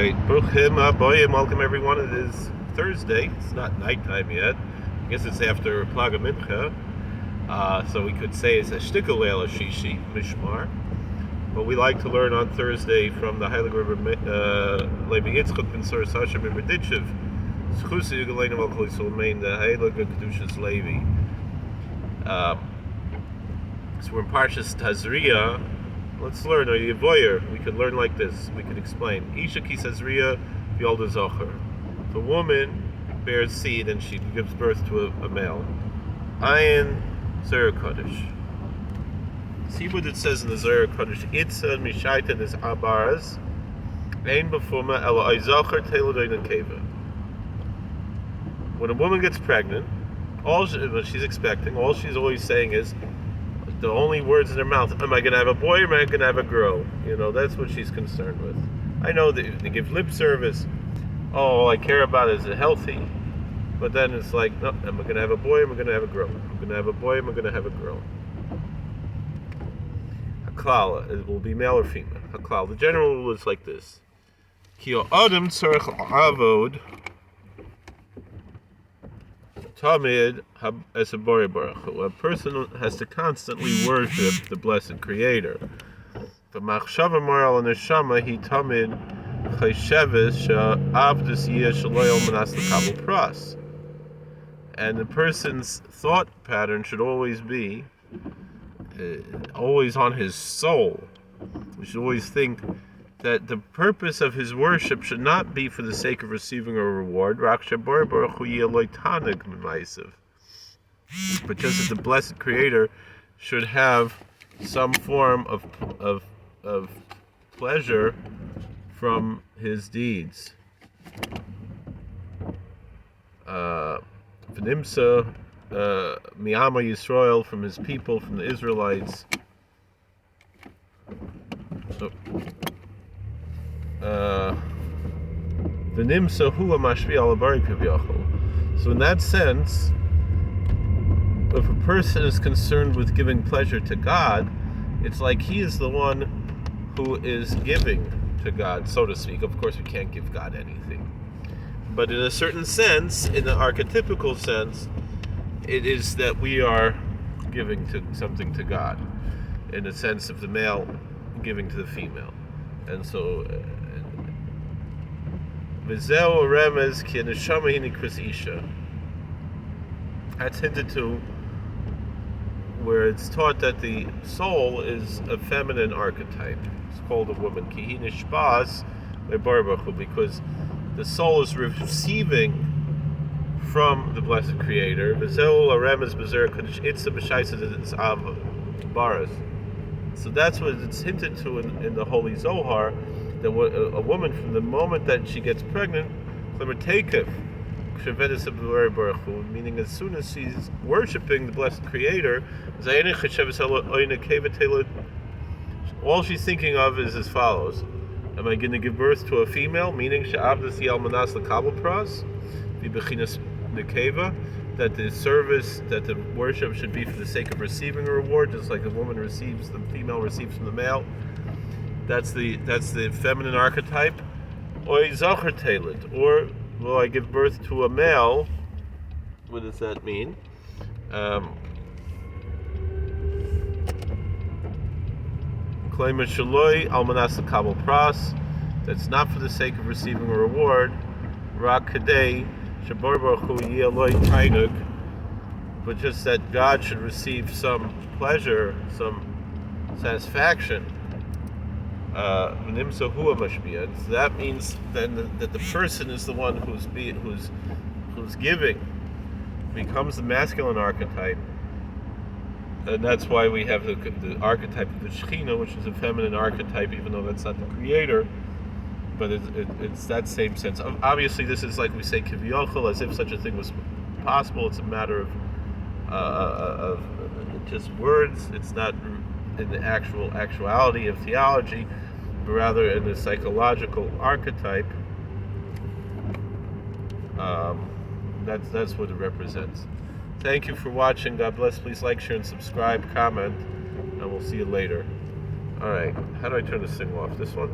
right, Bruchim Aboyim, welcome everyone. It is Thursday. It's not nighttime yet. I guess it's after Plaga Mincha. So we could say it's a shtickle leil shishi mishmar. But we like to learn on Thursday from the Heilige Rebbe Levi Yitzchak ben Sor Sashem in Berditchev. Schusi Yugaleinu Al Kol Yisrael Mein, the Heilige Kedushas Levi. So we're in Parshas Tazria. Let's learn a Yevoyer. We could learn like this. We could explain. Isha ki Tazria v'yolda zocher. The woman bears seed and she gives birth to a male. Ayin Zohar Kodesh. See what it says in the Zohar Kodesh. Itza mishaitan is abaras. Ein befuma ela ayzocher teilodayin keva. When a woman gets pregnant, when she's expecting, all she's always saying is, the only words in her mouth, am I going to have a boy or am I going to have a girl? You know, that's what she's concerned with. I know that they give lip service. Oh, all I care about is it healthy. But then it's like, no, am I going to have a boy or am I going to have a girl? I'm going to have a boy or am I going to have a girl? Haklal, it will be male or female. Haklal, the general rule is like this. Ki ha'adam tzarech la'avod Tamid as a Bori Baruch Hu. A person has to constantly worship the blessed Creator. The machshava moral and neshama he tamid chaysheves she'avdus yeh shelo manas l'kabel pras. And the person's thought pattern should always be always on his soul. We should always think that the purpose of his worship should not be for the sake of receiving a reward, but just that the blessed Creator should have some form of pleasure from his deeds. V'nimsa mi'ama Yisrael, from his people, from the Israelites. So in that sense, if a person is concerned with giving pleasure to God, it's like he is the one who is giving to God, so to speak. Of course, we can't give God anything. But in a certain sense, in the archetypical sense, it is that we are giving to something to God, in the sense of the male giving to the female. And so, that's hinted to where it's taught that the soul is a feminine archetype. It's called a woman, because the soul is receiving from the blessed Creator. So that's what it's hinted to in the Holy Zohar, that a woman, from the moment that she gets pregnant, meaning as soon as she's worshiping the blessed Creator, all she's thinking of is as follows: am I going to give birth to a female, meaning that the service, that the worship should be for the sake of receiving a reward, just like the woman receives, the female receives from the male. That's the feminine archetype. Or will I give birth to a male? What does that mean? That's not for the sake of receiving a reward. But just that God should receive some pleasure, some satisfaction. So that means then that the person is the one who's giving, becomes the masculine archetype, and that's why we have the archetype of the Shekhinah, which is a feminine archetype, even though that's not the Creator, but it's that same sense. Obviously, this is like we say kivyochel, as if such a thing was possible. It's a matter of just words. It's not in the actuality of theology, but rather in the psychological archetype. That's what it represents. Thank you for watching. God bless. Please like, share, and subscribe, comment, and we'll see you later. All right. How do I turn this thing off? This one?